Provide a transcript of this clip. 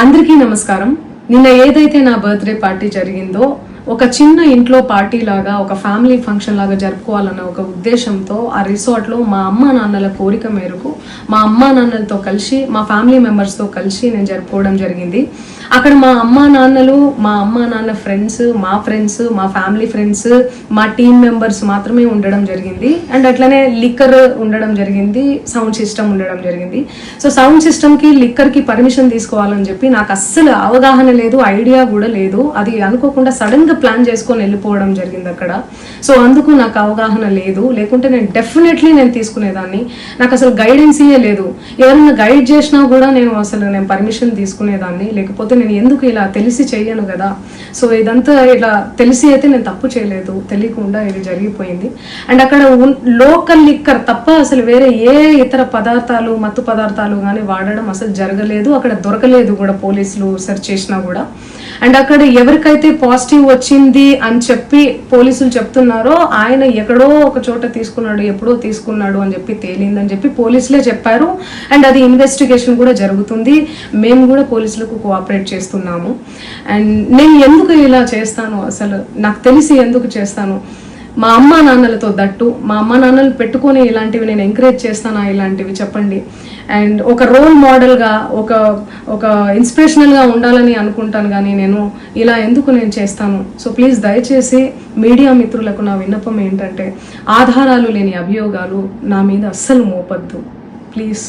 అందరికీ నమస్కారం. నిన్న ఏదైతే నా బర్త్డే పార్టీ జరిగిందో ఒక చిన్న ఇంట్లో పార్టీ లాగా ఒక ఫ్యామిలీ ఫంక్షన్ లాగా జరుపుకోవాలన్న ఒక ఉద్దేశంతో ఆ రిసార్ట్లో మా అమ్మా నాన్నల కోరిక మేరకు మా అమ్మా నాన్నలతో కలిసి మా ఫ్యామిలీ మెంబర్స్తో కలిసి నేను జరుపుకోవడం జరిగింది. అక్కడ మా అమ్మా నాన్న ఫ్రెండ్స్, మా ఫ్యామిలీ ఫ్రెండ్స్, మా టీమ్ మెంబర్స్ మాత్రమే ఉండడం జరిగింది. అండ్ అట్లనే లిక్కర్ ఉండడం జరిగింది, సౌండ్ సిస్టమ్ ఉండడం జరిగింది. సో సౌండ్ సిస్టమ్కి లిక్కర్కి పర్మిషన్ తీసుకోవాలని చెప్పి నాకు అస్సలు అవగాహన లేదు, ఐడియా కూడా లేదు. అది అనుకోకుండా సడన్ గా ప్లాన్ చేసుకొని వెళ్ళిపోవడం జరిగింది అక్కడ. సో అందుకు నాకు అవగాహన లేదు, లేకుంటే నేను డెఫినెట్లీ తీసుకునేదాన్ని. నాకు అసలు గైడెన్సీయే లేదు. ఎవరైనా గైడ్ చేసినా కూడా నేను పర్మిషన్ తీసుకునేదాన్ని, లేకపోతే నేను ఎందుకు ఇలా తెలిసి చెయ్యను కదా. సో ఇదంతా ఇలా తెలిసి అయితే నేను తప్పు చేయలేదు, తెలియకుండా ఇది జరిగిపోయింది. అండ్ అక్కడ లోకల్ లిక్కర్ తప్ప అసలు వేరే ఏ ఇతర పదార్థాలు, మత్తు పదార్థాలు కానీ వాడడం అసలు జరగలేదు. అక్కడ దొరకలేదు కూడా, పోలీసులు సెర్చ్ చేసినా కూడా. అండ్ అక్కడ ఎవరికైతే పాజిటివ్ వచ్చింది అని చెప్పి పోలీసులు చెప్తున్నారో ఆయన ఎక్కడో ఒక చోట తీసుకున్నాడు, ఎప్పుడో తీసుకున్నాడు అని చెప్పి తేలిందని చెప్పి పోలీసులే చెప్పారు. అండ్ అది ఇన్వెస్టిగేషన్ కూడా జరుగుతుంది. మేము కూడా పోలీసులకు కోఆపరేట్ చేస్తున్నాము. అండ్ నేను ఎందుకు ఇలా చేస్తాను, అసలు నాకు తెలిసి ఎందుకు చేస్తాను, మా అమ్మా నాన్నలతో దట్టు మా అమ్మా నాన్నలు పెట్టుకొని ఇలాంటివి నేను ఎంకరేజ్ చేస్తానా, ఇలాంటివి చెప్పండి. అండ్ ఒక రోల్ మోడల్గా ఒక ఇన్స్పిరేషనల్గా ఉండాలని అనుకుంటాను, కానీ నేను ఇలా ఎందుకు నేను చేస్తాను. సో ప్లీజ్ దయచేసి మీడియా మిత్రులకు నా విన్నపం ఏంటంటే, ఆధారాలు లేని అభియోగాలు నా మీద అస్సలు మోపద్దు ప్లీజ్.